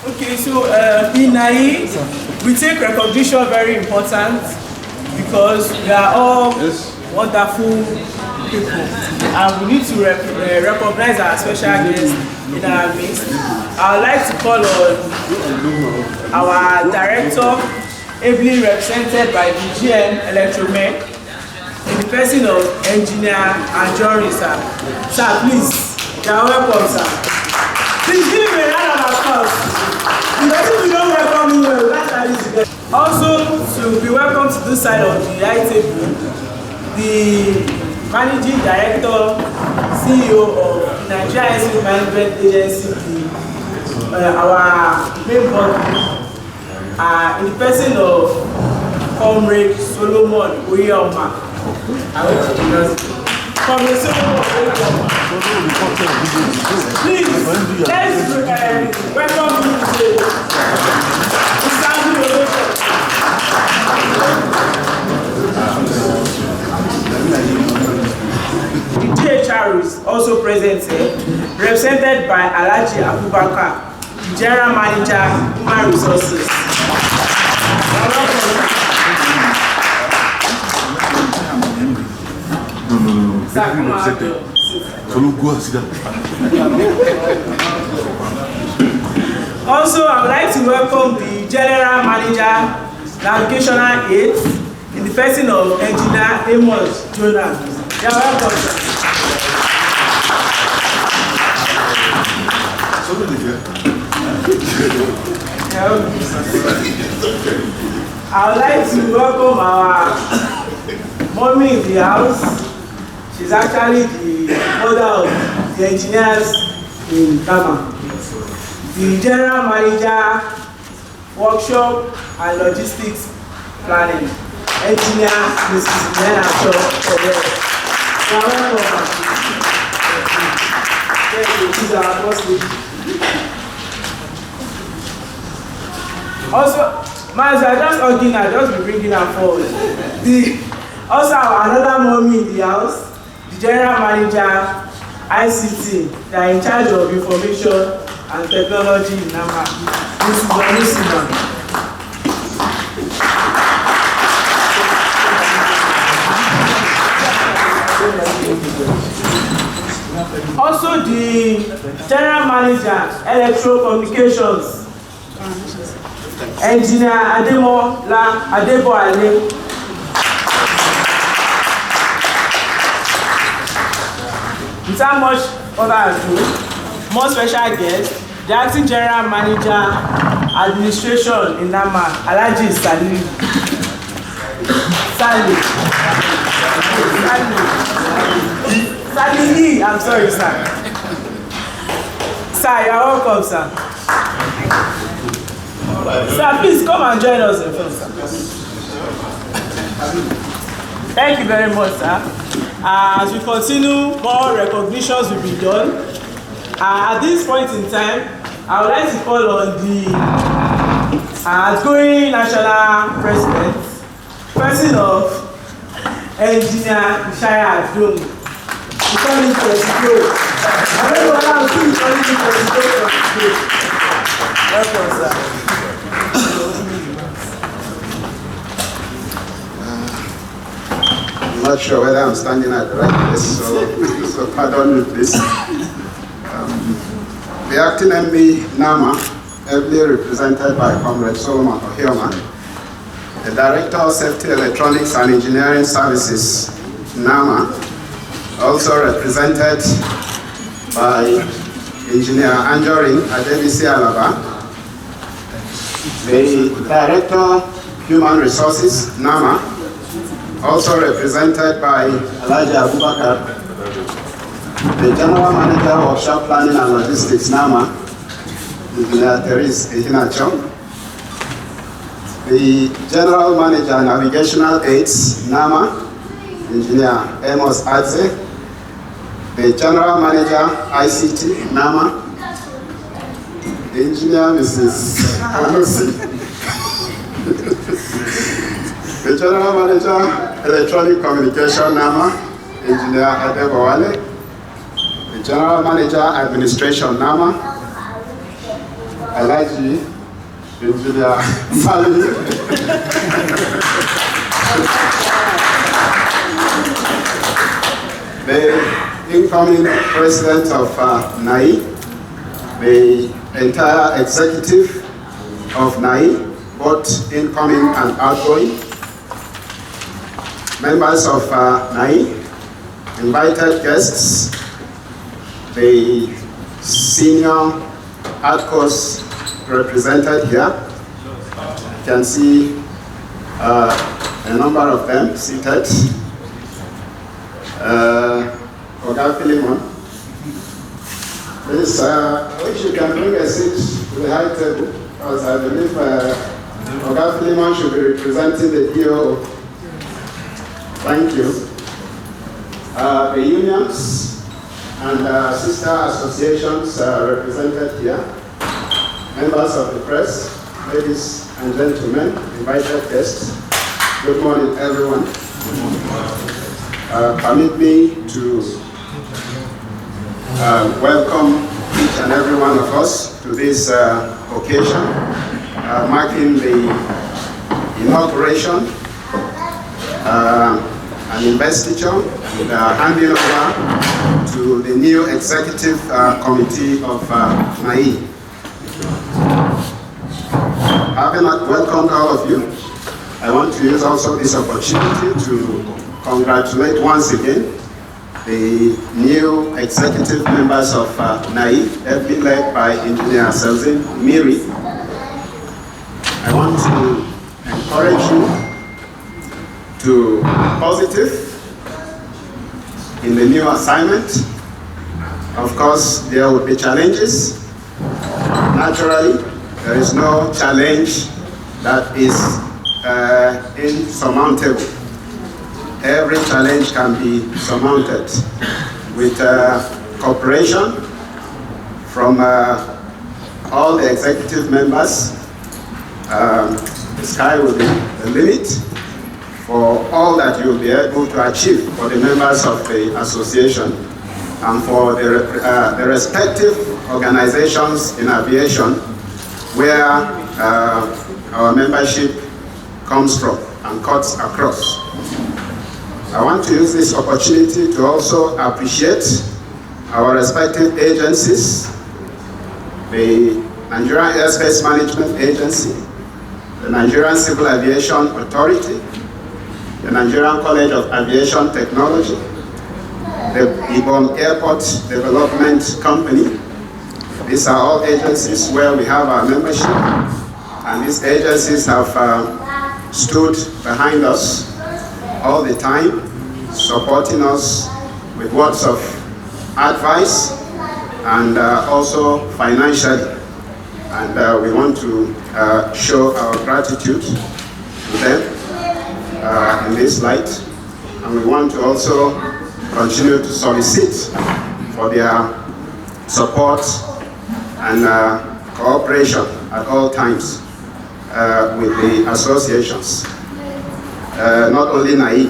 Okay, so in NAI, we take recognition very important because we are all wonderful people, and we need to recognize our special guests in our midst. I would like to call on our director, ably represented by the GM Electromech, in the person of Engineer Anjorin, sir. Sir, please, you are welcome, sir. Please give him a round of applause. Because if you don't welcome him well, that's how it's together. Also, to be welcome to this side of the high table, the Managing Director, CEO of Nigeria Institute Management Agency, our main body, in the person of Comrade Solomon Oyeyoma. I want to pronounce it. Comrade Solomon Oyeyoma. Please, let's welcome you to the standing ovation. The DHR is also present here, represented by Alhaji Abubakar, the General Manager, Human Resources. Also, I would like to welcome the General Manager, Navigational Aids, in the person of Engineer Amos Jonah. You are welcome, sir. I would like to welcome our mommy in the house. She's actually the mother of the engineers in Ghana. The General Manager, Workshop and Logistics Planning, Engineer Mrs. Nena Shaw. Also, Miles, I just hugging her, just be bringing her forward. Also, another mommy in the house, the General Manager, ICT, they are in charge of information and technology in NAMA. This is Onisima. Also, the General Manager, Electro-Communications, Engineer Ademola Adeboale. Without much further ado, more special guest, the Acting General Manager, Administration in NAMA, Alhaji Salihi, I'm sorry, sir. Sir, you are welcome, sir. Sir, please come and join us in front, sir. Thank you very much, sir. As we continue, more recognitions will be done. At this point in time, I would like to call on the outgoing national president, person of Engineer Yar'Adua. We call him President. Welcome, sir. I'm not sure whether I'm standing at the right place, so pardon me, please. The acting MD NAMA, ably represented by Comrade Solomon Oyeyoma, the Director of Safety Electronics and Engineering Services, NAMA, also represented by Engineer Anjorin Adebisi-Alaba, the Director Human Resources, NAMA, also represented by Alhaji Abubakar, the General Manager of Workshop Planning and Logistics, NAMA, Engineer Therese Ehinacho, the General Manager Navigational Aids, NAMA, Engineer Amos Adze, the General Manager ICT, NAMA, the Engineer Mrs. Anusi, the General Manager Electronic Communication, NAMA, Engineer Adeboale, the the General Manager, Administration, NAMA, Alaji, Engineer Mali, the incoming President of NAI, the entire executive of NAI, both incoming and outgoing, members of NAI, invited guests, the senior ADCOs represented here. You can see a number of them seated. Oga Philemon, please, I wish you can bring a seat to the high table, because I believe Oga Philemon should be representing the DO. Thank you. The unions and sister associations represented here, members of the press, ladies and gentlemen, invited guests, good morning everyone. Permit me to welcome each and every one of us to this occasion, marking the inauguration and investiture and handing over to the new executive committee of NAI. Having welcomed all of you, I want to use also this opportunity to congratulate once again the new executive members of NAI, led by Engineer Selzin Miri. I want to encourage you to be positive in the new assignment. Of course, there will be challenges. Naturally, there is no challenge that is insurmountable. Every challenge can be surmounted with cooperation from all the executive members. The sky will be the limit for all that you will be able to achieve for the members of the association and for the respective organizations in aviation where our membership comes from and cuts across. I want to use this opportunity to also appreciate our respective agencies, the Nigerian Airspace Management Agency, the Nigerian Civil Aviation Authority, the Nigerian College of Aviation Technology, the Ibom Airport Development Company. These are all agencies where we have our membership, and these agencies have stood behind us all the time, supporting us with words of advice and also financially. And we want to show our gratitude to them in this light. And we want to also continue to solicit for their support and cooperation at all times with the associations. Not only NAI.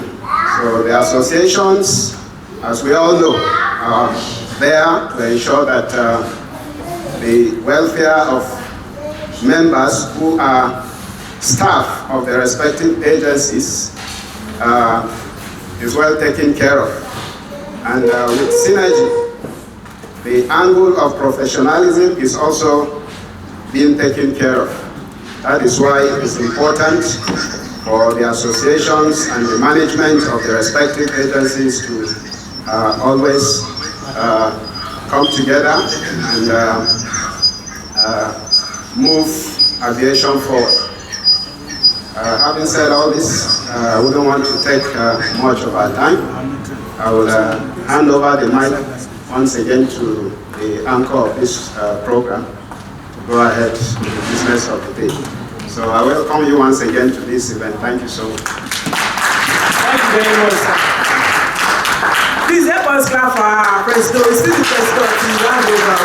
So the associations, as we all know, are there to ensure that the welfare of members who are staff of the respective agencies is well taken care of. And with synergy, the angle of professionalism is also being taken care of. That is why it is important for the associations and the management of the respective agencies to always come together and move aviation forward. Having said all this, I wouldn't want to take much of our time. I will hand over the mic once again to the anchor of this program to go ahead with the business of the day. So I welcome you once again to this event. Thank you so much. Thank you very much, sir. Please help us clap for our president. It's still the president to hand over.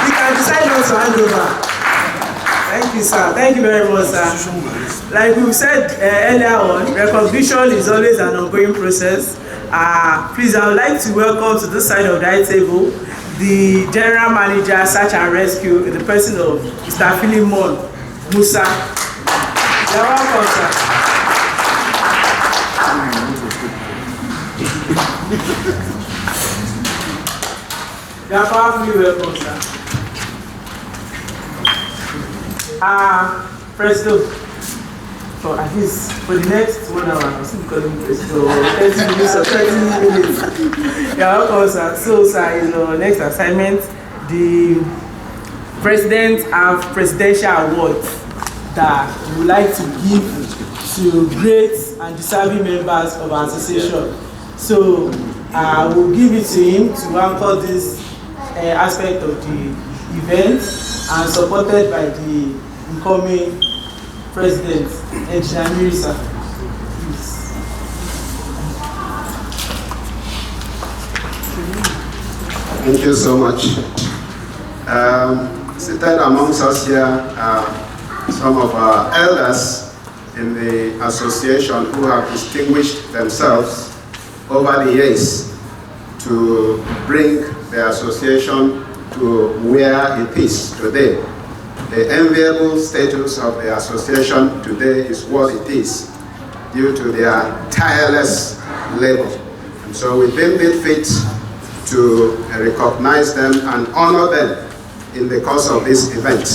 We can decide not to hand over. Thank you, sir. Thank you very much, sir. Like we said earlier on, recognition is always an ongoing process, Please, I would like to welcome to this side of the high table the General Manager, Search and Rescue, in the person of Mr. Philemon Musa. You're welcome, sir. You're powerfully welcome, sir. Presto, for at least for the next 1 hour, I'll still be calling Presto, 30 minutes or 30 minutes. You're welcome, sir. So, sir, in our next assignment, the President have presidential awards that we would like to give to great and deserving members of our association. So, we'll give it to him to anchor this aspect of the event, and supported by the incoming President, Engineer Mirisa. Thank you so much. Seated amongst us here are some of our elders in the association who have distinguished themselves over the years to bring the association to where it is today. The enviable status of the association today is what it is due to their tireless labor. And so we deemed it fit to recognize them and honor them in the course of this event.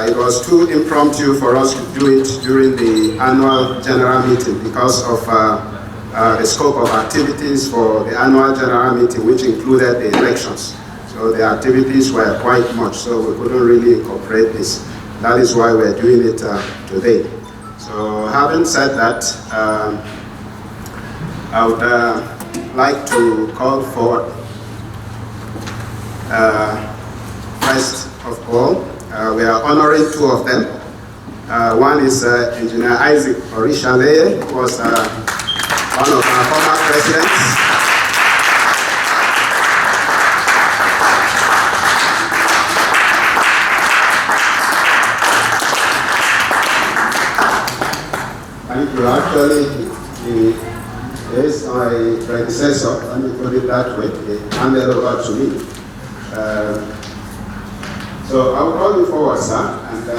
It was too impromptu for us to do it during the annual general meeting because of the scope of activities for the annual general meeting, which included the elections. So the activities were quite much, so we couldn't really incorporate this. That is why we're doing it today. So having said that, I would like to call forward, first of all, we are honoring two of them. One is Engineer Isaac Orishale, who was one of our former presidents. Actually, he is my predecessor, let me put it that way. He handed over to me. So I will call you forward, sir. And,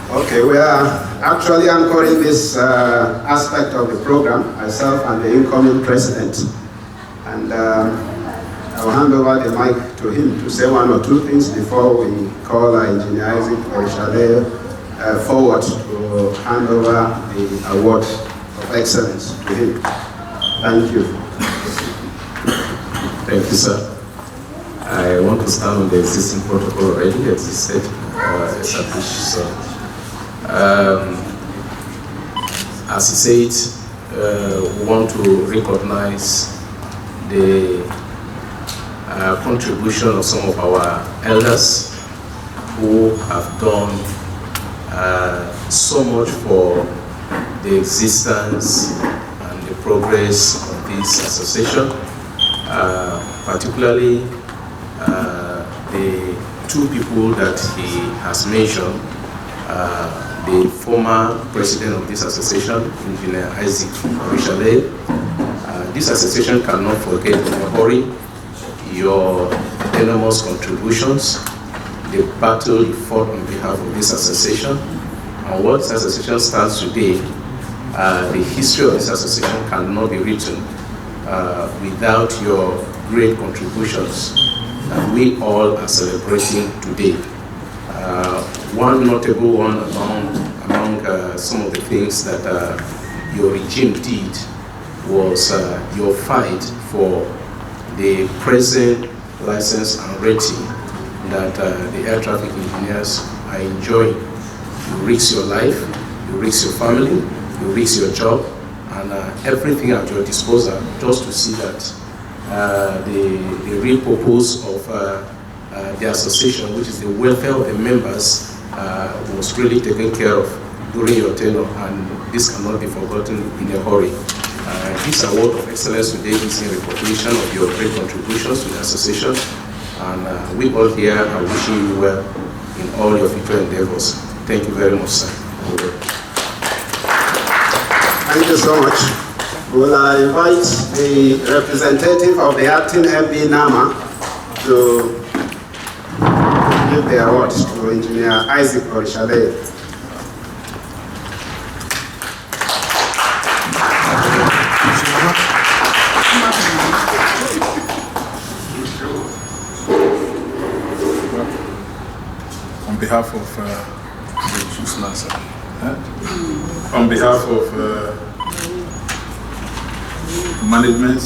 okay, we are actually anchoring this aspect of the program, myself and the incoming president. And I will hand over the mic to him to say one or two things before we call our Engineer Isaac Orishale forward to hand over the award of excellence to him. Thank you. Thank you, sir. I want to stand on the existing protocol already existed, established. So, as he said, we want to recognize the contribution of some of our elders who have done so much for the existence and the progress of this association, particularly the two people that he has mentioned, the former president of this association, Engineer Isaac Orishale. This association cannot forget in a hurry your enormous contributions, the battle you fought on behalf of this association, and what this association stands today. The history of this association cannot be written without your great contributions that we all are celebrating today. One notable one among some of the things that your regime did was your fight for the present license and rating that the air traffic engineers are enjoying. You risk your life, you risk your family, you risk your job, and everything at your disposal just to see that the real purpose of the association, which is the welfare of the members, was really taken care of. during your tenure, and this cannot be forgotten in a hurry. This award of excellence today is in recognition of your great contributions to the association, and we all here are wishing you well in all your future endeavors. Thank you very much, sir. Thank you so much. Will I invite the representative of the acting MB NAMA to give the award to Engineer Isaac Orishale. On behalf of on behalf of management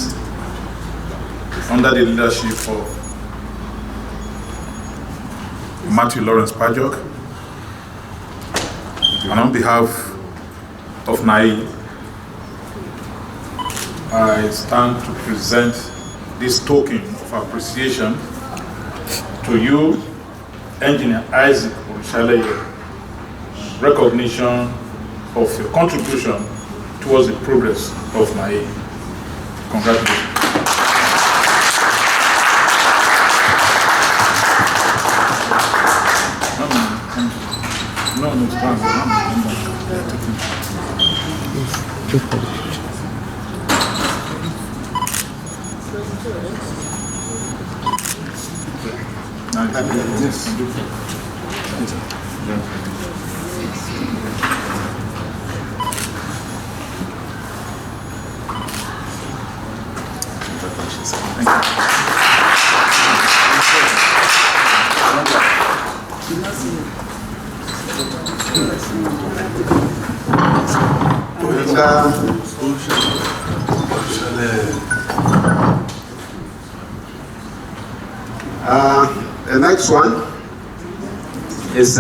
under the leadership of Matthew Lawrence Pajok, and on behalf of NAI, I stand to present this token of appreciation to you, Engineer Isaac Orishale, recognition of your contribution towards the progress of NAI. Congratulations. No, it's fine. The next one is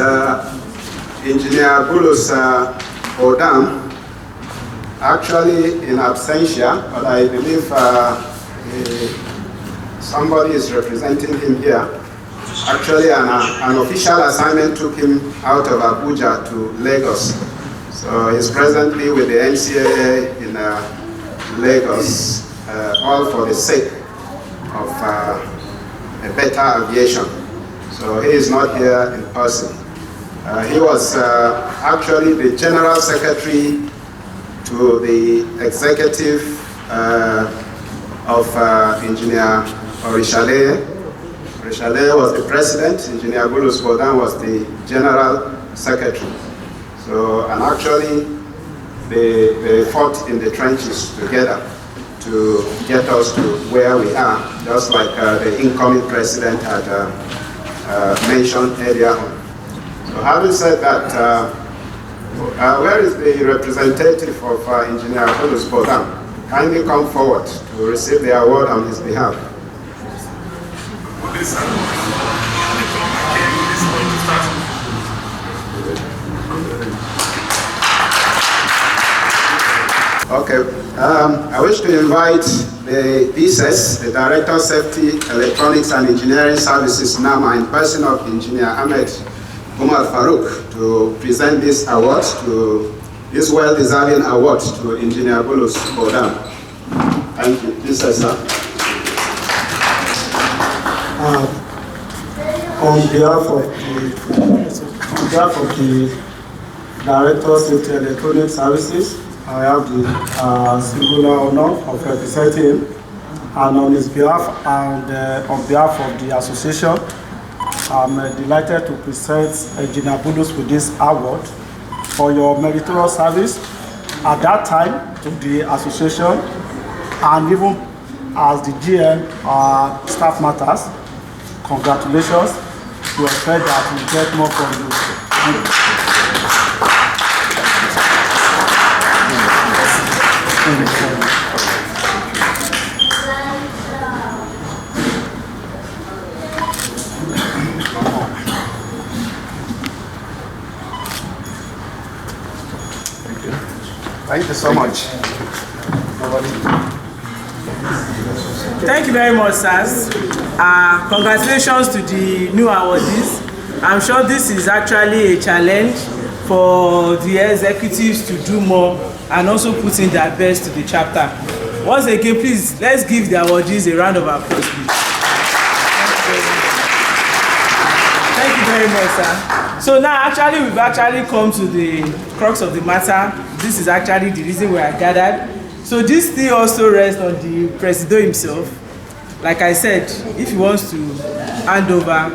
Engineer Bulus Odam, actually in absentia, but I believe somebody is representing him here. Actually, an official assignment took him out of Abuja to Lagos. So he's presently with the NCAA in Lagos, all for the sake of a better aviation. So he is not here in person. He was actually the General Secretary to the Executive of Engineer Orishale. Orishale was the President, Engineer Bulus Bodan was the General Secretary. So, and actually, they fought in the trenches together to get us to where we are, just like the incoming president had mentioned earlier on. So having said that, where is the representative of Engineer Bulus Bodan? Kindly come forward to receive the award on his behalf. Okay, I wish to invite the DSS, the Director of Safety, Electronics and Engineering Services, NAMA, in person of Engineer Ahmed Umar Farouk, to present this award, this well-deserving award to Engineer Bulus Bodan. Thank you. DSS, sir. On behalf of the Director of Safety Electronic Services, I have the singular honor of representing him, and on his behalf and on behalf of the association, I'm delighted to present Engineer Bulus with this award for your meritorious service at that time to the association, and even as the GM staff matters. Congratulations. We expect that we get more from you. Thank you so much. Thank you very much, sirs. Congratulations to the new awardees. I'm sure this is actually a challenge for the executives to do more and also put in their best to the chapter. Once again, please, let's give the awardees a round of applause, please. Thank you very much, sir. So now, actually, we've actually come to the crux of the matter. This is actually the reason we are gathered. So this thing also rests on the Presido himself. Like I said, if he wants to hand over,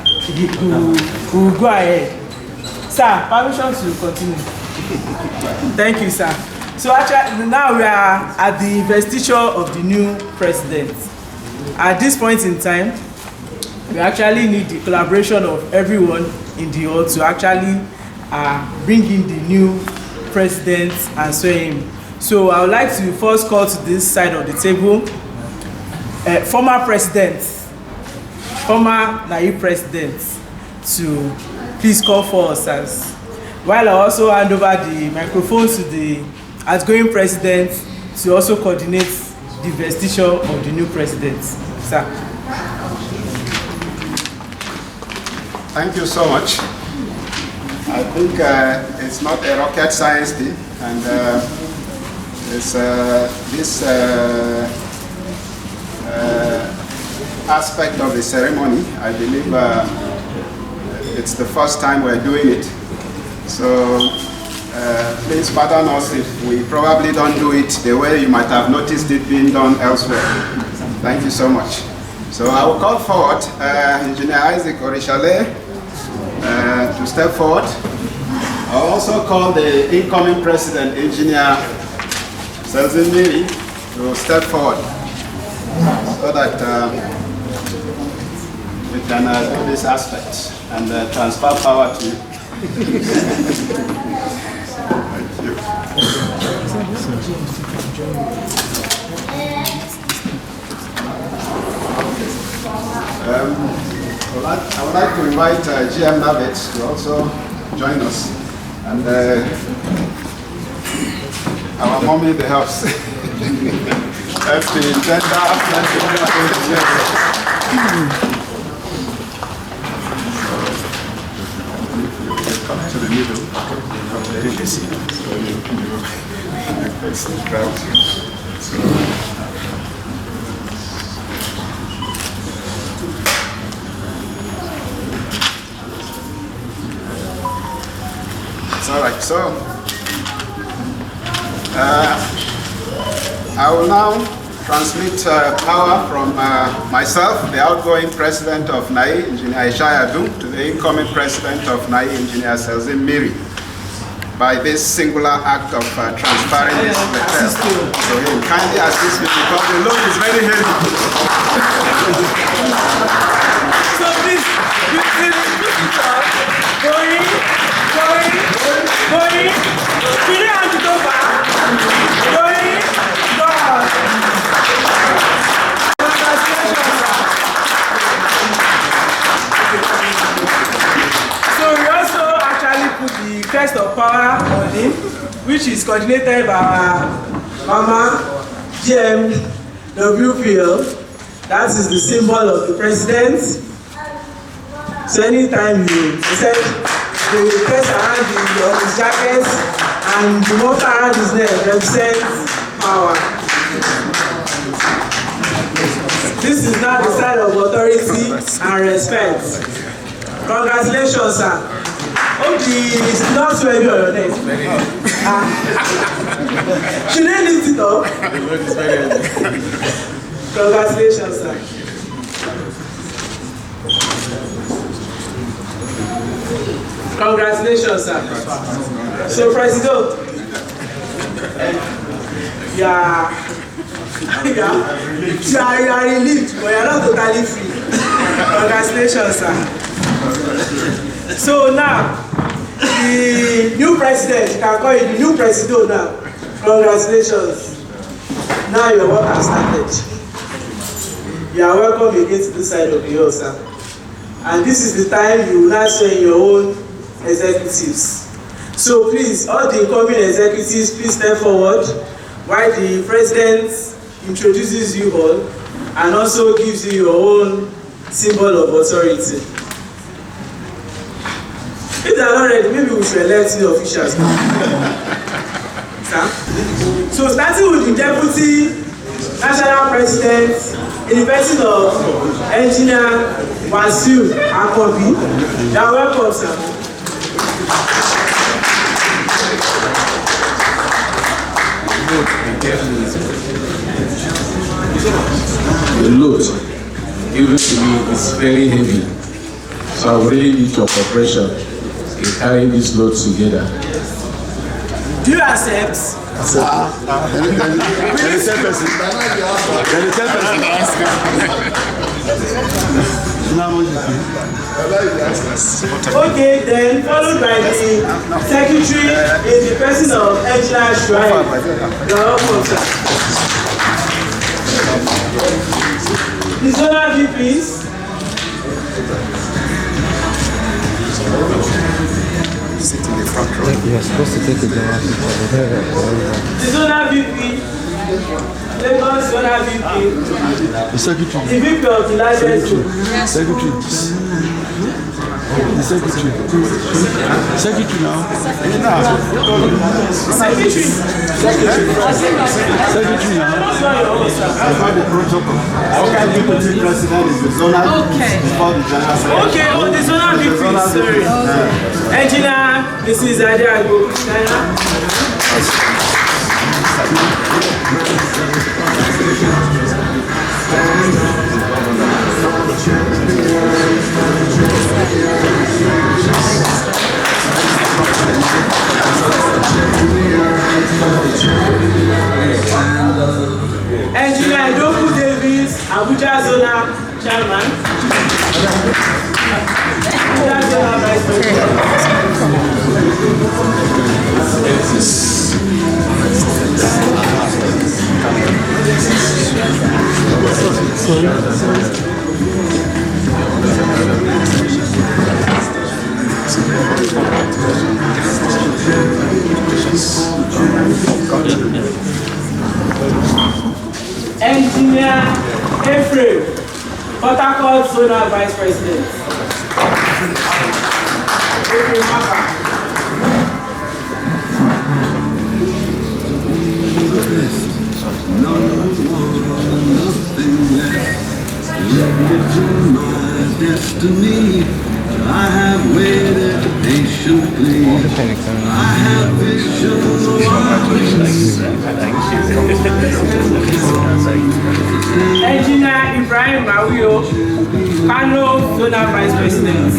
he will go ahead. Sir, permission to continue. Thank you, sir. So actually, now we are at the investiture of the new president. At this point in time, we actually need the collaboration of everyone in the hall to actually bring in the new president and swear him. So I would like to first call to this side of the table former naive president, to please call for us, as while I also hand over the microphone to the outgoing president to also coordinate the investiture of the new president. Sir. Thank you so much. I think it's not a rocket science thing, and it's this aspect of the ceremony. I believe it's the first time we're doing it. So please pardon us if we probably don't do it the way you might have noticed it being done elsewhere. Thank you so much. So I will call forward Engineer Isaac Orishale to step forward. I'll also call the incoming president, Engineer Selzimiri, to step forward so that we can do this aspect and transfer power to you. I would like to invite GM Navet to also join us, and our mommy in the house. That's the agenda. Come to the middle. Face the crowd. All right, so I will now transmit power from myself, the outgoing president of NAI, Engineer Yar'Adua, to the incoming president of NAI, Engineer Selzimiri, by this singular act of transferring this letter. So he'll kindly assist me because the load is very heavy. So please, going, can you hand it over? Going, go on. So we also actually put the crest of power on him, which is coordinated by our Mama GM WPL. That is the symbol of the president. So anytime you said the crest around his jacket and the water around his neck represents power. This is now the sign of authority and respect. Congratulations, sir. Hope it's not too heavy on your neck. Should I lift it up? Congratulations, sir. Congratulations, sir. So, President, you are relieved, but you are not totally free. Congratulations, sir. So now, the new president, you can call it the new president now. Congratulations. Now your work has started. You are welcome again to this side of the hill, sir. And this is the time you will now show your own executives. So please, all the incoming executives, please step forward while the president introduces you all and also gives you your own symbol of authority. If there are not ready, maybe we should elect the officials. Sir? So starting with the Deputy National President in the person of Engineer Wasiu Akobi. You are welcome, sir. The load given to me is very heavy, so I really need your cooperation in carrying this load together. Do you accept? Okay, then followed by the secretary in the person of Engineer Shrine. You are welcome, sir. The zonal VPs. Sit in the front row. You're supposed to take a general picture. The zonal VP. Lagos zonal VP. The secretary. The VP of the largest group. Secretary. The secretary. Secretary now. Secretary. Secretary now. The protocol. Okay, the deputy president is the zonal before the general secretary. Okay, oh, the zonal VP, sorry. Engineer Mrs. Yar'Adua. Engineer Doku Davis, Abuja Zonal Chairman. Abuja Zonal Vice President. Engineer Ephraim, Port Harcourt Zonal Vice President. Ephraim Maka. Destiny, I have waited patiently. I have vision Engineer Ibrahim Mawio, Kano Zonal Vice President.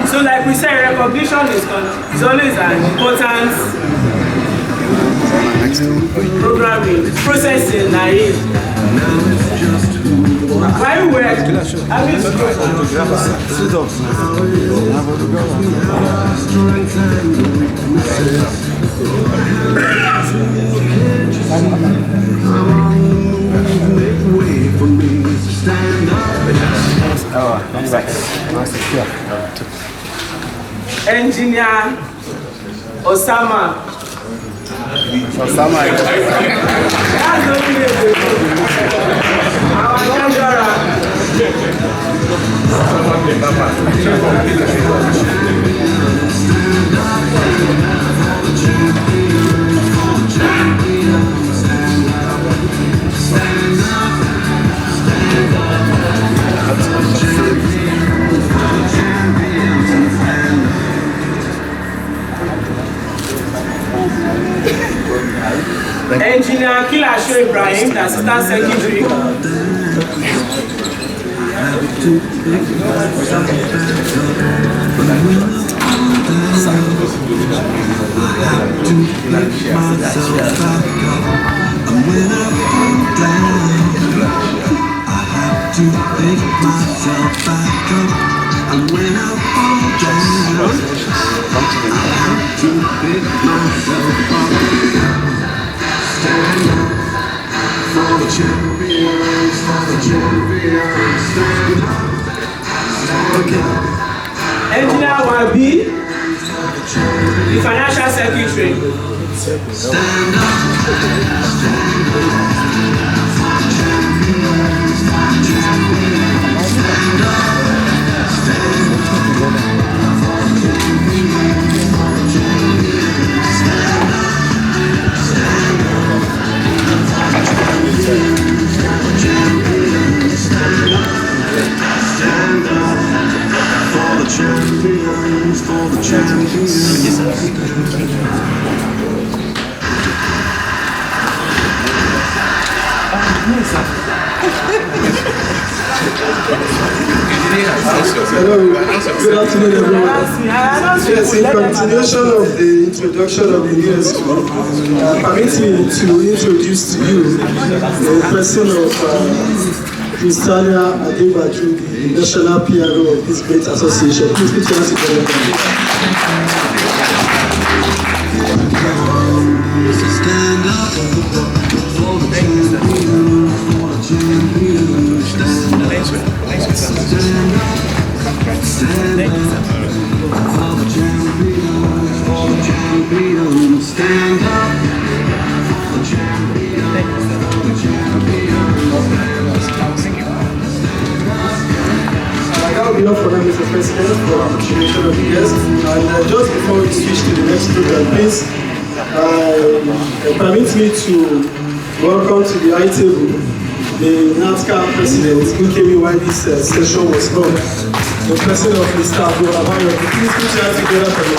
So like we said, recognition is always an important programming process in Naive. While we were having Engineer Osama. That's our treasurer. Engineer Kilasho Ibrahim, the Assistant Secretary. champions, for the champions. Stand up. Engineer Wabi, the Financial Secretary. Stand up. Champions, for the champions. Hello, good afternoon everyone. Yes, in continuation of the introduction of the new school, permit me to introduce to you the person of Yar'Adua Expressway, the national PRO of this great association. Please put your hands together. Stand up for the champions, for the champions. Stand up. Stand up. Stand up for the champions, for the champions. Stand up for the champions, for the champions. That will be all for now, Mr. President, for appreciation of the guests. And just before we switch to the next program, please permit me to welcome to the high table the NATCA president who came in while this session was held. The president of Mr. Abuja. Please put your hands together for me.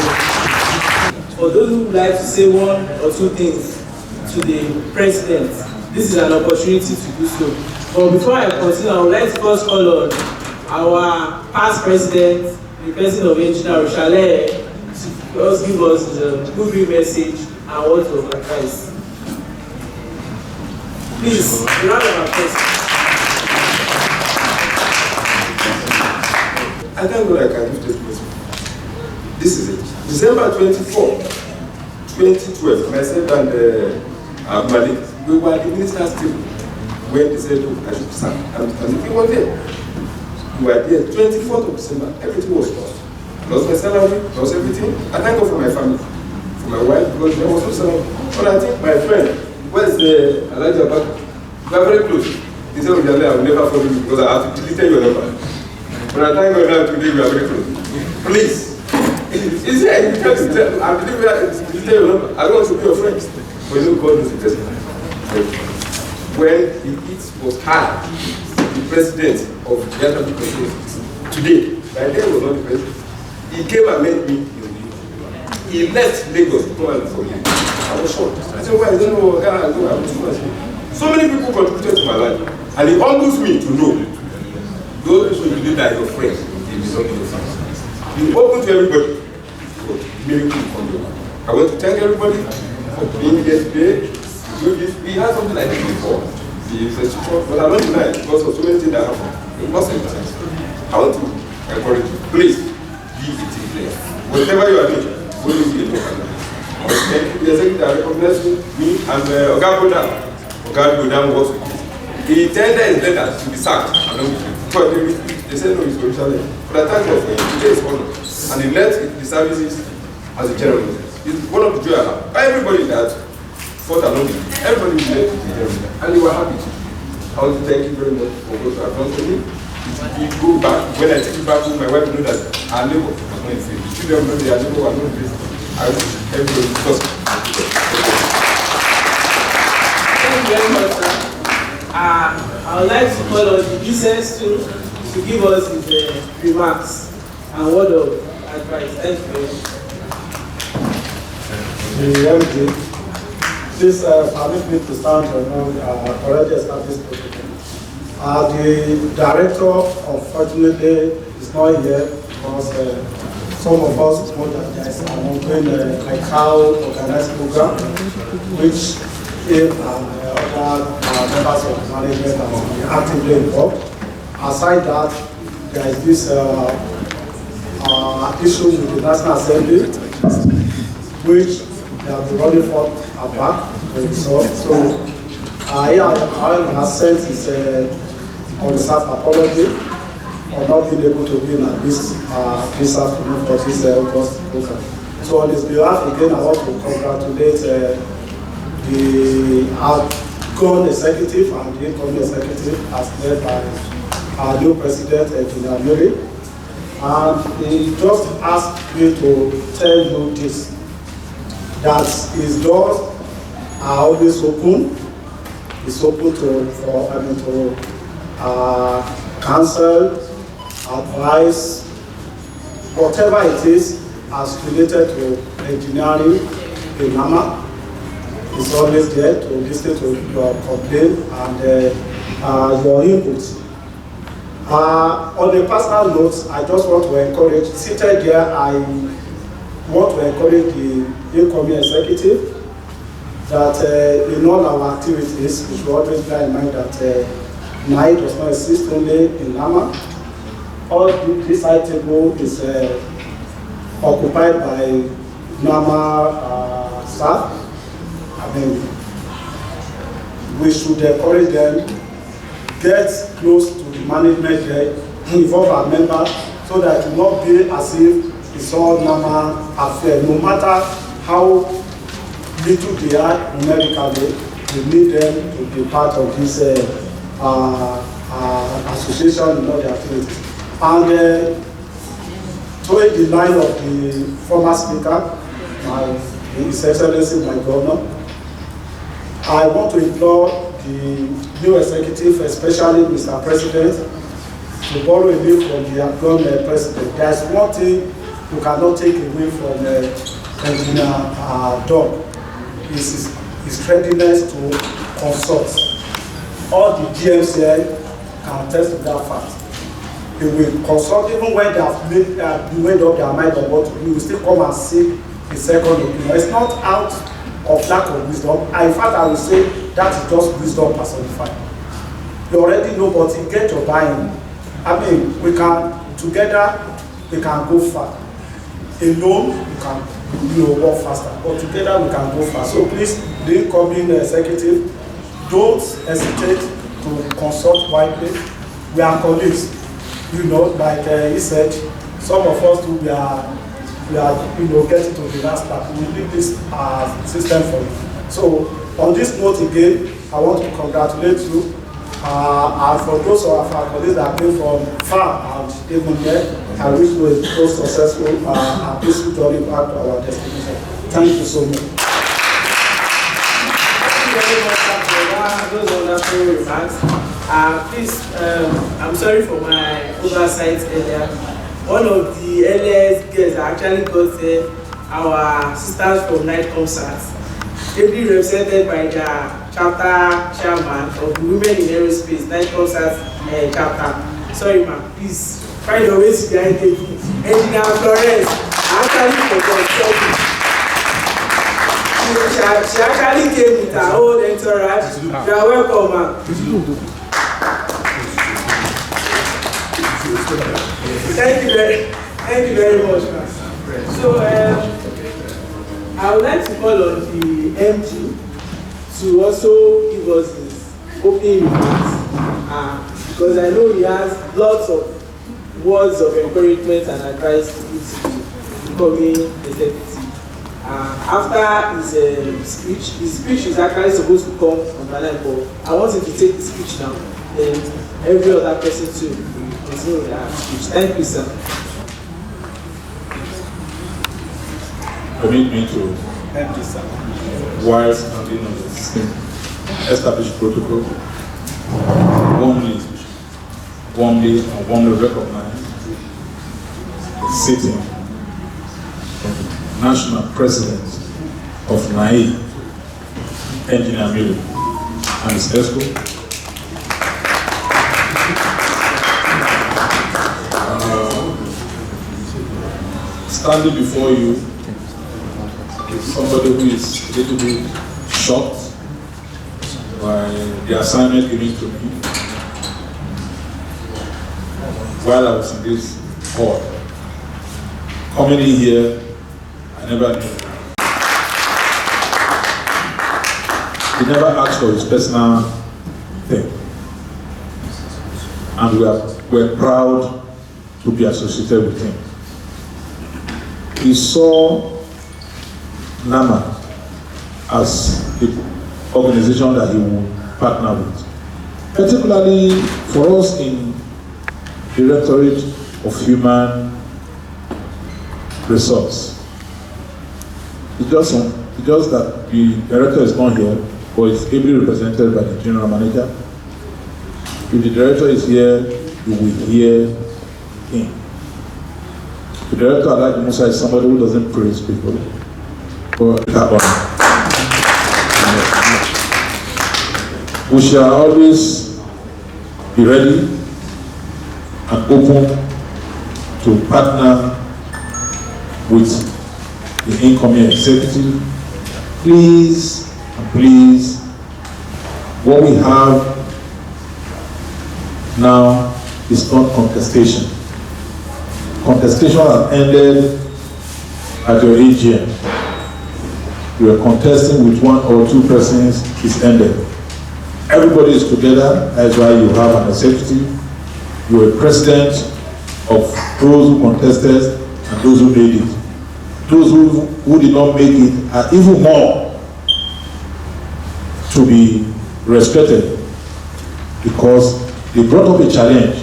For those who would like to say one or two things to the president, this is an opportunity to do so. But before I continue, I would like to first call on our past president, the president of Engineer Rochelle, to just give us the good message and words of advice. Please, round of applause. I thank God I can give this message. This is it. December 24, 2012, myself and Malik, we were at the minister's table when they said, look, I should start. And we were there. We were there, 24th of December, everything was lost. Lost my salary, lost everything. I thank God for my family, for my wife, because there was no salary. But I think my friend, where's Elijah back? We are very close. He said, I will never forgive you because I have to delete your number. But I thank God now today we are very close. Please. He said, I believe we are deleting your number. I don't want to be your friend. But you know God is the best. When the heat was high, the president of Yar'Adua Expressway today, by then was not the president. He came and met me in the He left Lagos to come and for me. I was shocked. I said, well, I don't know what I do. So many people contributed to my life. And it humbles me to know those people you believe that your friends, they belong to your family. You open to everybody for miracle from you. I want to thank everybody for being here today. We had something like this before. But I don't deny it because of so many things that happened. It wasn't. I want to encourage you. Please be a team player. Whatever you are doing, always be a local. Thank you. The executive recognized me and Oga Godam. Oga Godam was with me. He tendered his letter to be sacked along with me. They said no, he's going to challenge. But I thank God for him. Today is honor. And he left the services as a general. It's one of the joy I have. Everybody that fought along with me, everybody left the general. And they were happy. I want to thank you very much for what you have done for me. If you go back, when I take you back home, my wife will know that our neighbor was not in faith. Children know their neighbor was not in faith. I wish everybody to trust me. Thank you very much, sir. I would like to call on the business to give us his remarks and word of advice. Thank you very much. Please permit me to stand on already established protocol. The director, unfortunately, is not here because some of us know that there is an ongoing organized program which him and other members of the management are actively involved. Aside that, there is this issue with the National Assembly, which they have been running for back to resolve. So I He has sent his unreserved apology for not being able to be in at least this afternoon for this August program. So on his behalf, again, I want to congratulate the outgoing executive and the incoming executive as led by our new president, Engineer Mary. And he just asked me to tell you this, that his doors are always open. It's open to counsel, advice, whatever it is as related to engineering in Nama. It's always there to listen to your complaint and your input. On a personal note, I just want to encourage, seated here, I want to encourage the incoming executive that in all our activities, we should always bear in mind that NAI does not exist only in Nama. All this side table is occupied by Nama staff. I mean, we should encourage them, get close to the management there, involve our members, so that it will not be as if it's all Nama affair. No matter how little they are numerically, we need them to be part of this association in all the activities. And toward the line of the former speaker, His Excellency, my governor, I want to implore the new executive, especially Mr. President, to borrow a leaf from the outgoing president. There is one thing you cannot take away from Engineer Dog, is his readiness to consult. All the GMs here can attest to that fact. They will consult even when they have made up their mind on what to do. We will still come and seek a second opinion. It's not out of lack of wisdom. In fact, I will say that is just wisdom personified. You already know, but you get your buy-in. I mean, we can together we can go far. Alone we can work faster, but together we can go far. So please, the incoming executive, don't hesitate to consult widely. We are colleagues. You know, like he said, some of us too, we are getting to the last part. We need this system for you. So on this note again, I want to congratulate you. And for those of our colleagues that came from far and even here, I wish you a so successful and peaceful journey back to our destination. Thank you so much. Thank you very much for those wonderful remarks. Please, I'm sorry for my oversight earlier. One of the earliest guests actually got our sisters from Night Concerts, ably represented by the chapter chairman of the Women in Aerospace Night Concerts chapter. Sorry, ma'am, please find a way to guide me. Engineer Florence, I actually forgot. She actually came with her own entourage. You are welcome, ma'am. Thank you very much, ma'am. So I would like to call on the MG to also give us his opening remarks, because I know he has lots of words of encouragement and advice to give to the incoming executive. After his speech is actually supposed to come on the line, but I want him to take the speech now. Then every other person too will continue with their speech. Thank you, sir. Permit me to, while standing on the system, established protocol, warmly recognize the sitting National President of NAI, Engineer Mary, and his escort. Standing before you is somebody who is a little bit shocked by the assignment given to me while I was in this hall. Coming in here, I never knew. He never asked for his personal thing. And we're proud to be associated with him. He saw NAMA as an organization that he would partner with. Particularly for us in the Directorate of Human Resource. It's just that the director is not here, but is ably represented by the general manager. If the director is here, you will hear him. The director, Alhaji Musa, is somebody who doesn't praise people, but that honor. We shall always be ready and open to partner with the incoming executive. Please, and please, what we have now is not contestation. Contestation has ended at your AGM. You are contesting with one or two persons, is ended. Everybody is together, that's why you have an executive. You are president of those who contested and those who made it. Those who did not make it are even more to be respected because they brought up a challenge.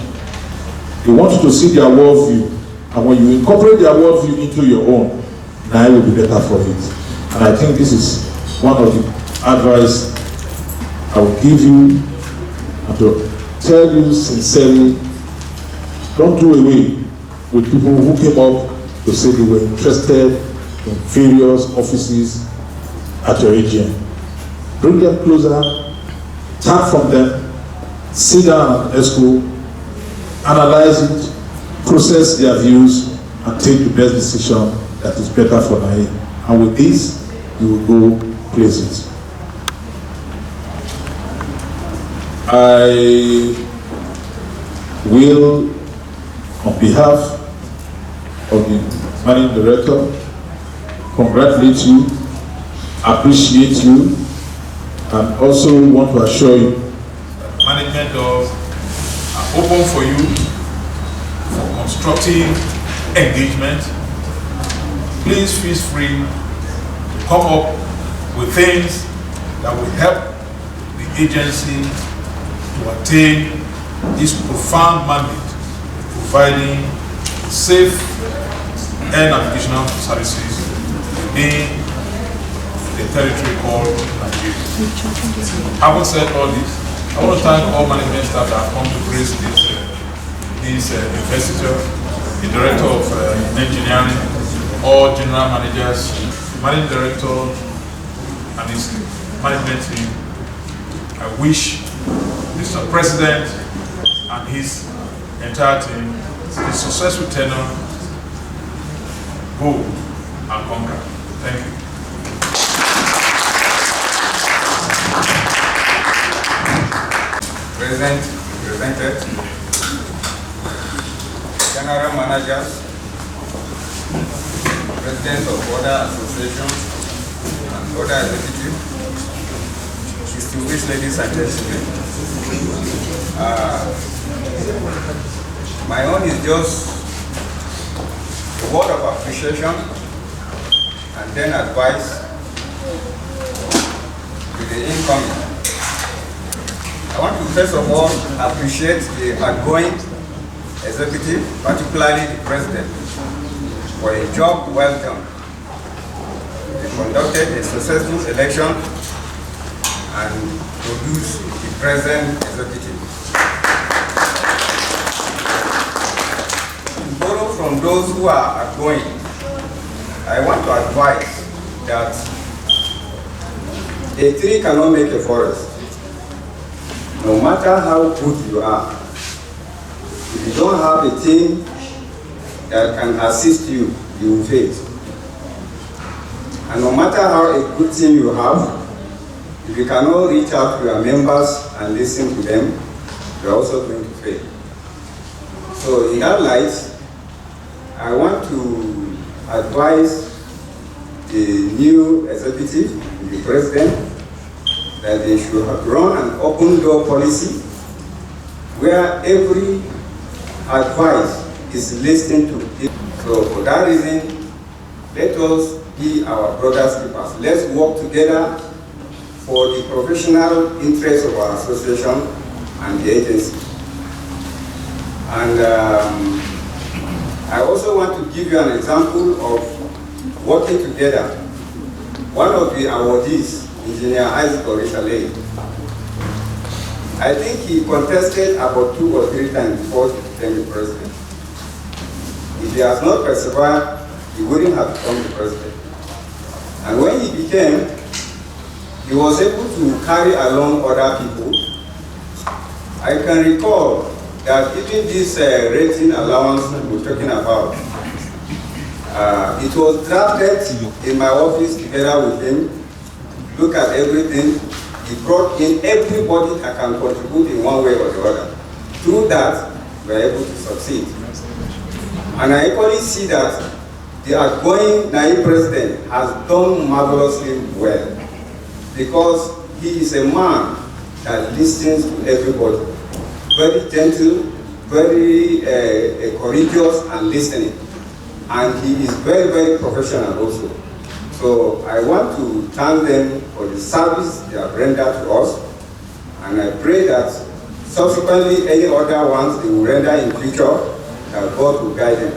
They want you to see their worldview, and when you incorporate their worldview into your own, now it will be better for it. And I think this is one of the advice I will give you, and to tell you sincerely, don't do away with people who came up to say they were interested in various offices at your AGM. Bring them closer, tap from them, sit down at ESCO, analyze it, process their views, and take the best decision that is better for Naim. And with this, you will go places. I will, on behalf of the Managing Director, congratulate you, appreciate you, and also want to assure you that management doors are open for you for constructive engagement. Please feel free to come up with things that will help the agency to attain this profound mandate, providing safe air navigational services within the territory called Nigeria. Having said all this, I want to thank all management staff that have come to grace this investiture, the Director of Engineering, all general managers, Managing Director, and his management team. I wish Mr. President and his entire team a successful tenure, go and conquer. Thank you. President, represented, general managers, presidents of other associations and other executives, distinguished ladies and gentlemen. My own is just a word of appreciation and then advice to the incoming. I want to first of all appreciate the outgoing executive, particularly the president, for a job well done. They conducted a successful election and produced the present executive. To borrow from those who are outgoing, I want to advise that a tree cannot make a forest. No matter how good you are, if you don't have a team that can assist you, you will fail. And no matter how a good team you have, if you cannot reach out to your members and listen to them, you're also going to fail. So in that light, I want to advise the new executive, the president, that they should run an open door policy where every advice is listened to. So for that reason, let us be our brother's keepers. Let's work together for the professional interests of our association and the agency. And I also want to give you an example of working together. One of the awardees, Engineer Isaac Orishale, I think he contested about 2 or 3 times before he became the president. If he has not persevered, he wouldn't have become the president. And when he became, he was able to carry along other people. I can recall that even this rating allowance we're talking about, it was drafted in my office together with him. Look at everything. He brought in everybody that can contribute in one way or the other. Through that, we are able to succeed. And I equally see that the outgoing naive president has done marvelously well, because he is a man that listens to everybody. Very gentle, very courageous and listening. And he is very, very professional also. So I want to thank them for the service they have rendered to us. And I pray that subsequently any other ones they will render in future, that God will guide them.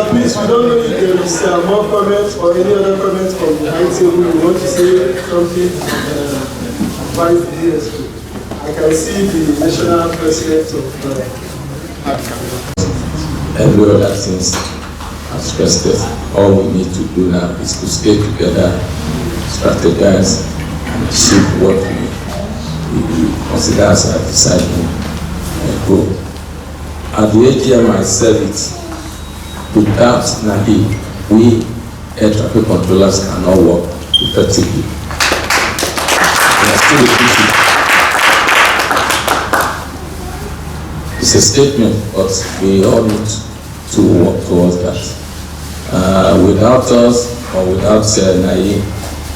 Please, we don't know if there is more comments or any other comments from the high table. We want to say something about the DSP. I can see the national president of every other things as president. All we need to do now is to stay together, strategize, and achieve what we consider as a deciding goal. At the AGM, I said it. Without NAHI, we air traffic controllers cannot work effectively. We are still a it's a statement, but we all need to work towards that. Without us or without NAHI,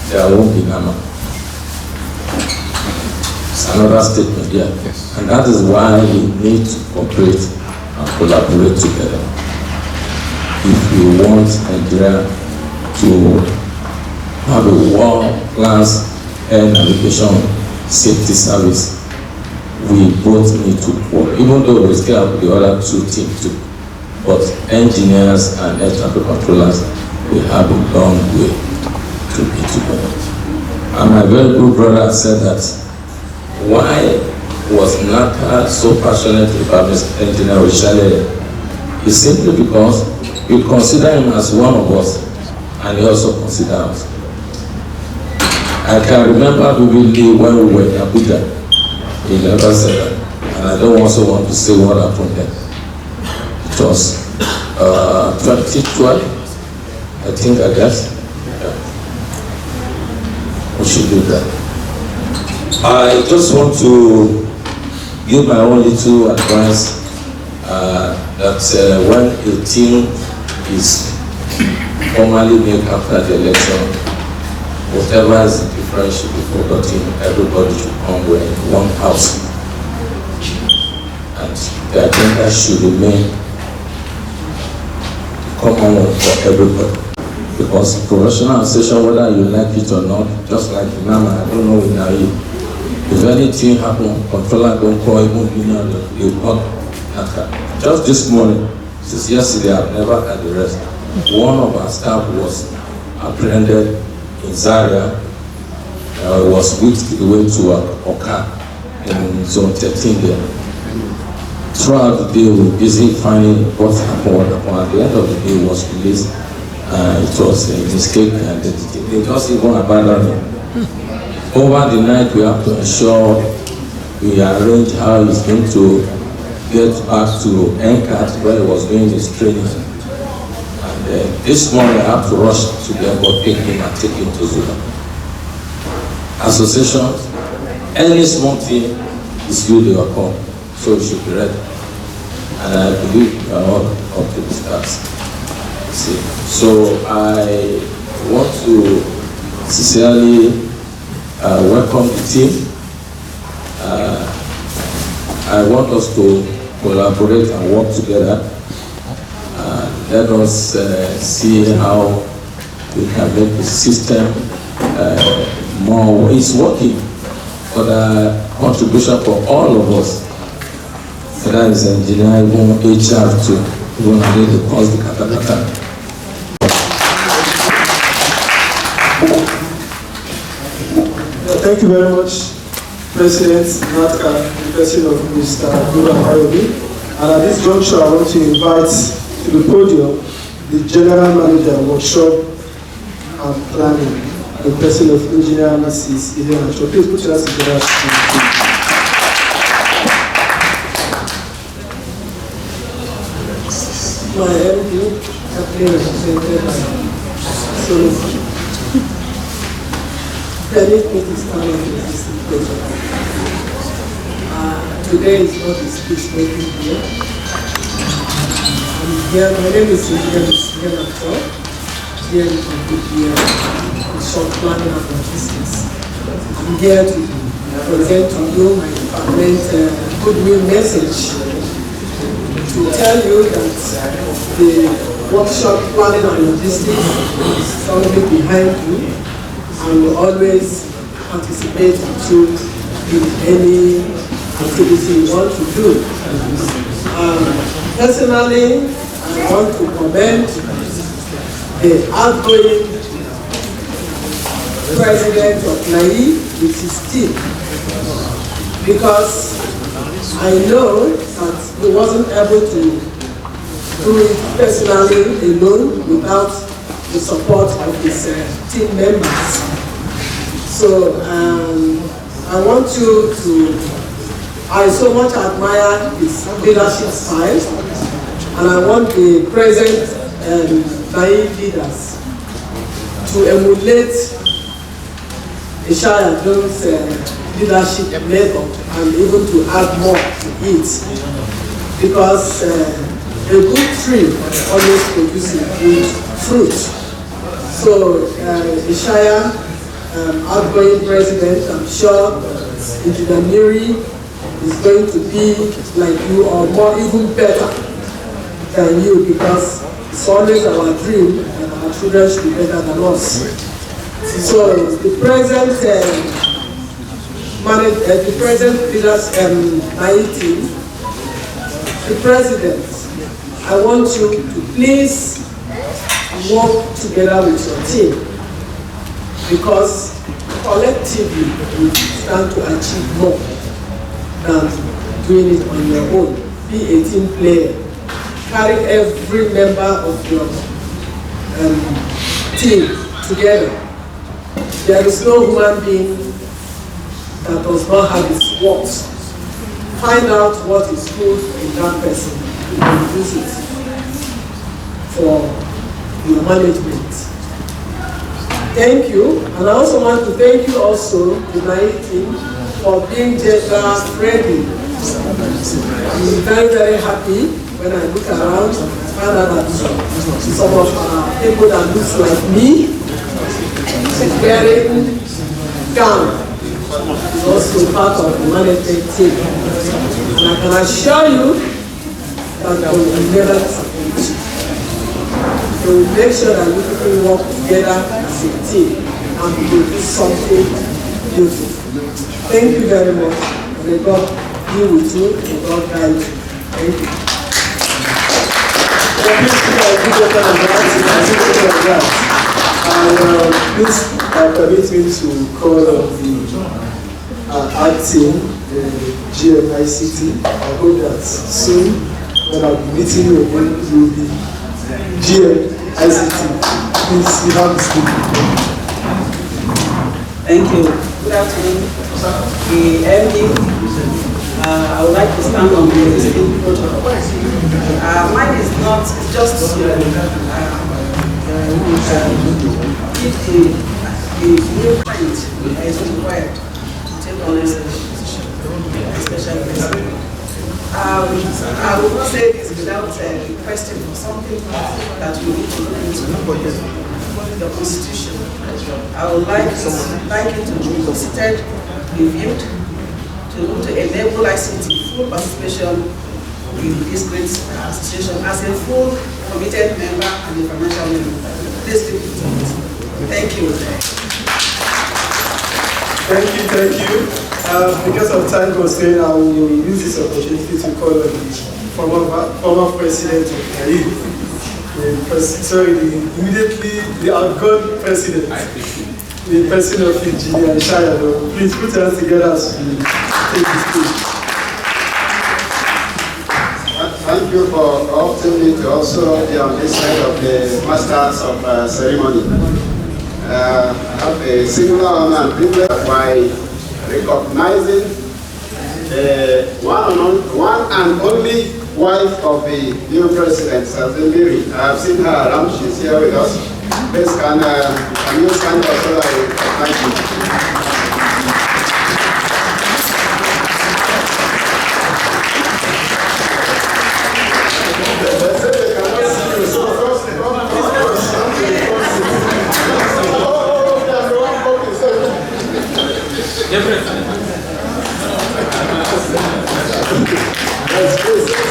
there won't be NAMA. It's another statement here. Yes. And that is why we need to cooperate and collaborate together. If we want Nigeria to have a world-class air navigation safety service, we both need to work, even though we still have the other 2 teams too. But engineers and air traffic controllers, we have a long way to be together. And my very good brother said that, why was NACA so passionate about Mr. Engineer Orishale? It's simply because we consider him as one of us, and he also considers us. I can remember vividly when we were in Abuja. He never said that, and I don't also want to say what happened there. It was 2012, I think, I guess. Yeah. We should do that. I just want to give my own little advice that when a team is formally made after the election, whatever is the difference should be forgotten. Everybody should come in one house, and the agenda should remain common one for everybody. Because professional association, whether you like it or not, just like NAMA, I don't know now you. If anything happens, controller don't call even union, they call NACA. Just this morning, since yesterday, I've never had the rest. One of our staff was apprehended in Zaria. Was whisked away to Oka in zone 13 there. Throughout the day, we were busy finding what happened. At the end of the day, was released. It was a mistake, and they just even abandoned him. Over the night, we have to ensure we arrange how he's going to get back to NCAT where he was doing his training. And this morning, I have to rush to the airport, pick him and take him to Zula. Associations, any small thing is good they are called, so we should be ready. And I believe we are all up to the stars. So I want to sincerely welcome the team. I want us to collaborate and work together. Let us see how we can make the system more. It's working for the contribution for all of us. That is engineering, HR too. We want to need to cause the kata. Thank you very much, President Natka, the President of Mr. Yar'Adua. And at this juncture, I want to invite to the podium the General Manager of Workshop and Planning, the President of Engineering, Mrs. Yar'Adua. Please put your hands together. My MD, represented by Solomon. Permit me to stand on this project. Today is not a speech making here. I'm here, my name is Yar'Adua, here in Abuja, short planning and logistics. I'm here to present to you my department good news message to tell you that the workshop planning and logistics is solidly behind you. And will always participate with you in any activity you want to do. Personally, I want to commend the outgoing president of NAI with his team, because I know that he wasn't able to do it personally alone without the support of his team members. So I want you to, I so much admire his leadership style, and I want the present naive leaders to emulate Yar'Adua's leadership method and even to add more to it, because a good tree always produces good fruit. So Ishaya, outgoing president, I'm sure engineering is going to be like you or more, even better than you, because it's always our dream that our children should be better than us. So the present leaders team, the president, I want you to please work together with your team, because collectively you stand to achieve more than doing it on your own. Be a team player. Carry every member of your team together. There is no human being that does not have its worth. Find out what is good in that person and use it for your management. Thank you, and I also want to thank you also, the NAI team, for being gender friendly. I'm very, very happy when I look around and find out that some of people that look like me wearing gown is also part of the management team. And I can assure you that they will never disappoint you. So we make sure that we people work together as a team and produce something beautiful. Thank you very much. May God be with you and God guide you. Thank you. Please permit me to call on the acting GMICT. I hope that soon, when I'll be meeting you again, you will be GMICT. Please, you have the speak. Thank you. Good afternoon. The MD, I would like to stand on the existing protocol. Mine is not, it's just if the new client is required to take on a special person. I will not say this without requesting for something that we need to look into. the Constitution. I would like it to be considered, reviewed, to enable ICT full participation in this great association as a full committed member and a financial member. Please keep it on. Thank you. Thank you. Because of time constraint, I will use this opportunity to call on the former president of IAE. The outgoing president, the president of Engineer Yar'Adua. Please put your hands together as we take the stage. Thank you for opting me to also be on this side of the Masters of Ceremony. I have a singular honor and privilege by recognizing the one and only wife of the new president, Miri. I have seen her around, she's here with us. Please can you stand up so that I recognize you?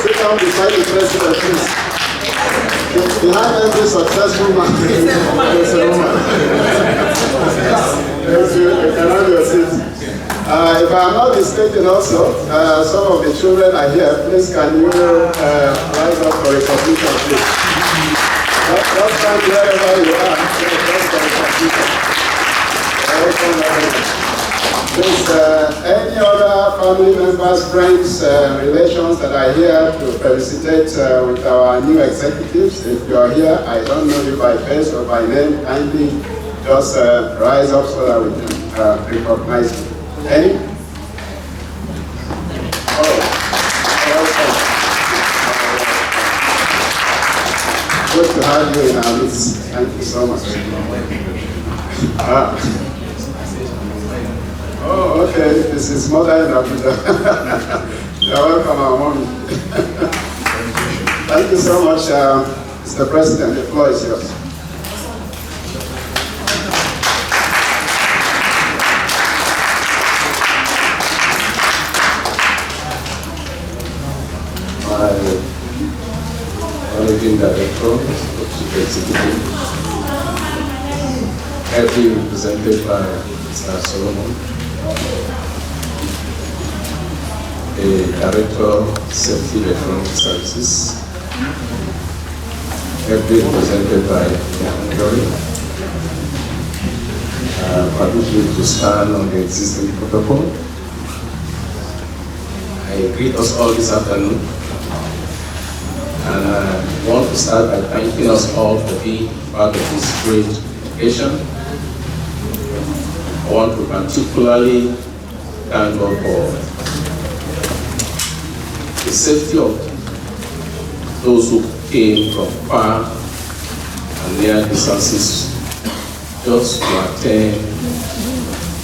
Sit down beside the president, please. Behind every successful man, there's a woman. You can have your seat. If I am not mistaken also, some of the children are here. Please can you rise up for recognition, please. Just stand wherever you are. Just for recognition. Please, any other family members, friends, relations that are here to felicitate with our new executives, if you are here, I don't know you by face or by name, kindly just rise up so that we can recognize you. Any? Oh, welcome. Good to have you in our midst. Thank you so much. Oh, okay. This is mother in Abuja. You're welcome, our mommy. Thank you so much, Mr. President. The floor is yours. My managing director of the executive, every represented by Mr. Solomon, a director of safety electronic services, every represented by Yar'Adua, permission to stand on the existing protocol. I greet us all this afternoon, and I want to start by thanking us all for being part of this great occasion. I want to particularly thank God for the safety of those who came from far and near distances just to attend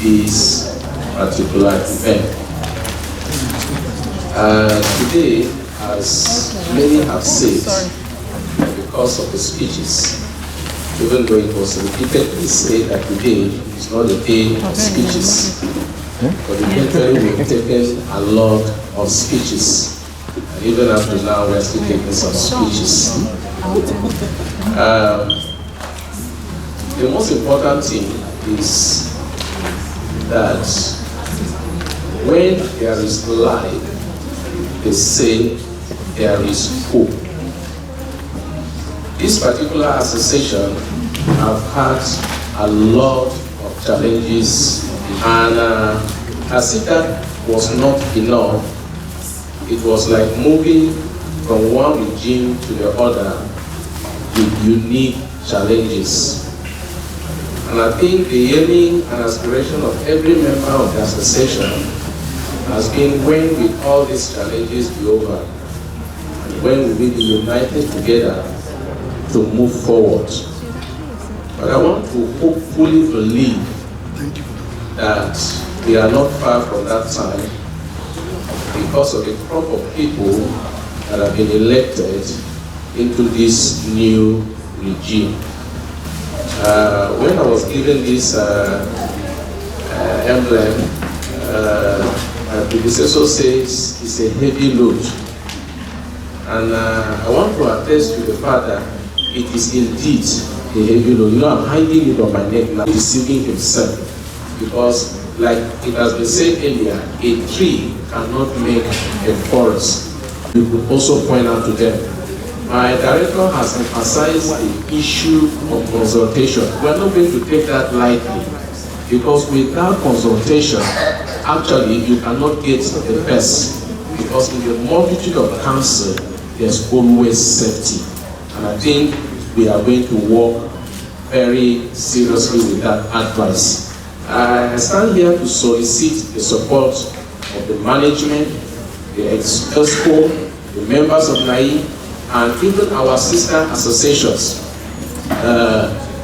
this particular event. Today, as many have said, because of the speeches, even though it was repeatedly said that today is not a day of speeches, but eventually we've taken a lot of speeches. And even up to now, we're still taking some speeches. The most important thing is that when there is life, they say there is hope. This particular association have had a lot of challenges, and as if that was not enough, it was like moving from one regime to the other with unique challenges. And I think the aiming and aspiration of every member of the association has been, when will all these challenges be over? And when will we be united together to move forward? But I want to hopefully believe that we are not far from that time, because of the crop of people that have been elected into this new regime. When I was given this emblem, my predecessor says it's a heavy load. And I want to attest to the fact that it is indeed a heavy load. You know, I'm hiding it on my neck now, deceiving himself. Because, like it has been said earlier, a tree cannot make a forest. We could also point out to them. My director has emphasized the issue of consultation. We are not going to take that lightly, because without consultation, actually you cannot get the best. Because in the multitude of counsel, there's always safety. And I think we are going to work very seriously with that advice. I stand here to solicit the support of the management, the EXCO, the members of NAI, and even our sister associations.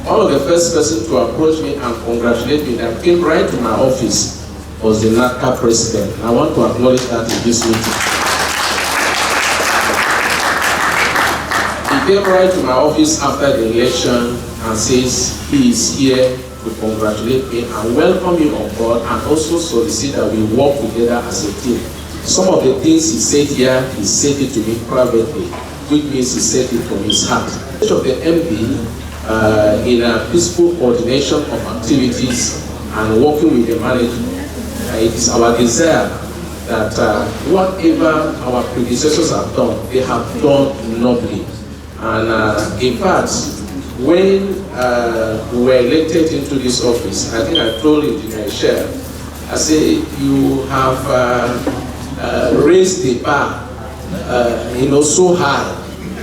One of the first person to approach me and congratulate me that came right to my office was the NACA president. I want to acknowledge that in this meeting. He came right to my office after the election and says he is here to congratulate me and welcome me on board, and also solicit that we work together as a team. Some of the things he said here, he said it to me privately, which means he said it from his heart. Each of the MD in a peaceful coordination of activities and working with the management, it is our desire that whatever our predecessors have done, they have done nobly. And in fact, when we were elected into this office, I think I told Engineer Shell, I said, you have raised the bar, so high,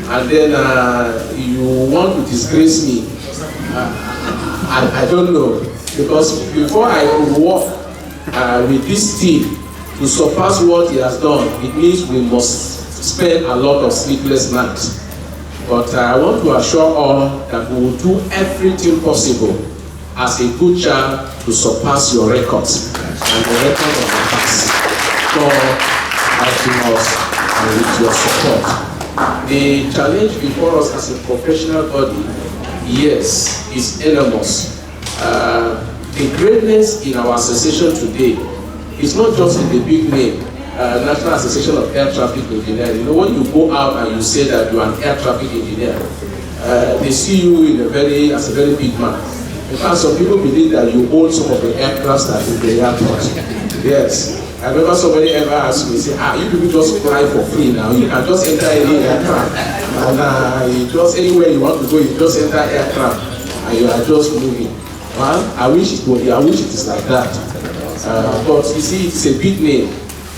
and then you want to disgrace me. I don't know, because before I could work with this team to surpass what he has done, it means we must spend a lot of sleepless nights. But I want to assure all that we will do everything possible as a good child to surpass your records and the record of the past. God helping us and with your support. The challenge before us as a professional body, yes, is enormous. The greatness in our association today is not just in the big name, National Association of Air Traffic Engineers. You know, when you go out and you say that you are an air traffic engineer, they see you as a very big man. In fact, some people believe that you own some of the aircrafts that in the airport. Yes. I remember somebody ever asked me, say, you people just fly for free now. You can just enter any aircraft. And just anywhere you want to go, you just enter aircraft. And you are just moving. Well, I wish it is like that. But you see, it's a big name.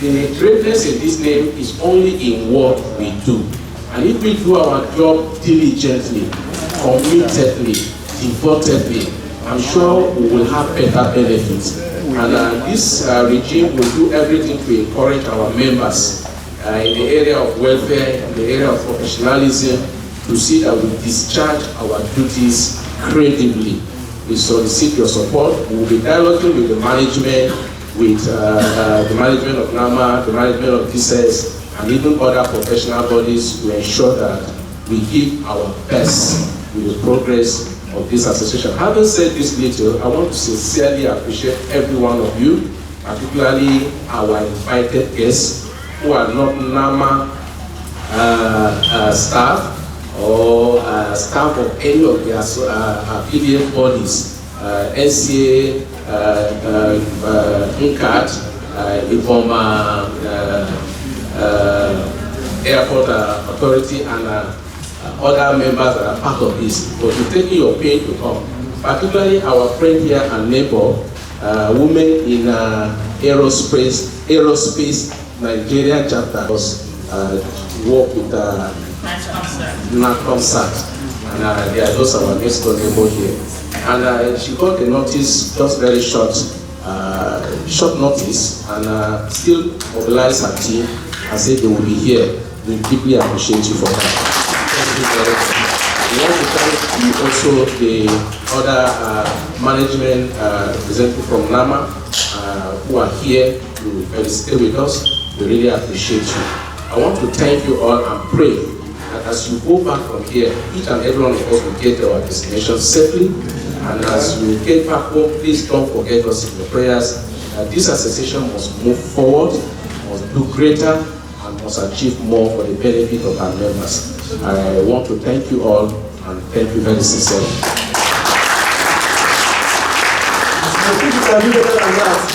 The greatness in this name is only in what we do. And if we do our job diligently, committedly, devotedly, I'm sure we will have better benefits. And this regime will do everything to encourage our members in the area of welfare, in the area of professionalism, to see that we discharge our duties credibly. We solicit your support. We will be dialoguing with the management, with the management of NAMA, the management of DSS, and even other professional bodies to ensure that we give our best with the progress of this association. Having said this little, I want to sincerely appreciate every one of you, particularly our invited guests who are not NAMA staff or staff of any of the affiliate bodies, NCA, NCAT, IFOMA, Airport Authority, and other members that are part of this, but you're taking your pain to come. Particularly our friend here and neighbor, women in aerospace Nigeria chapter, work with NACOMSAT, and they are those our next door neighbor here. And she got a notice, just very short notice, and still mobilized her team and said they will be here. We deeply appreciate you for that. We want to thank you also the other management representatives from NAMA who are here to stay with us. We really appreciate you. I want to thank you all and pray that as you go back from here, each and every one of us will get to our destination safely And as you get back home, please don't forget us in your prayers. This association must move forward, must do greater, and must achieve more for the benefit of our members. I want to thank you all, and thank you very sincerely.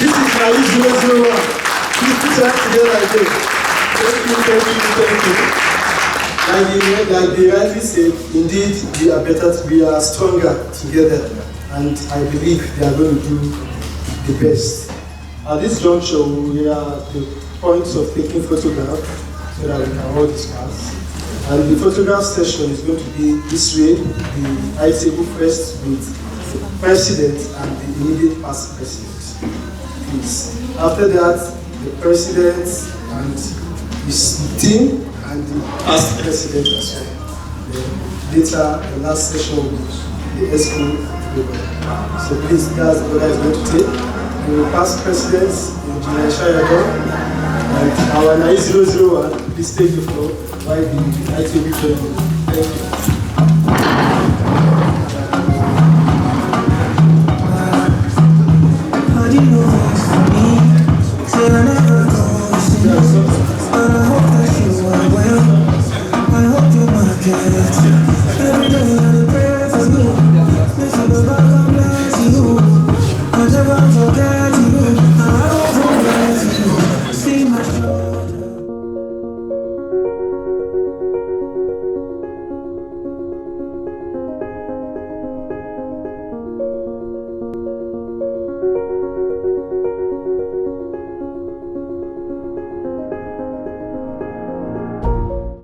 This is my 001. Please put your hands together again. Thank you. Like they rightly said, indeed we are stronger together, and I believe they are going to do the best. At this juncture, we are at the point of taking photographs so that we can all discuss. And the photograph session is going to be this way: the high table first with the president and the immediate past president. Please. After that, the president and his team and the past president as well. Then later, the last session will be the ESCO. So please, that's what I'm going to take. The past presidents, Engineer Yar'Adua, and our 9001, please take the floor while the ITV joins. Thank you.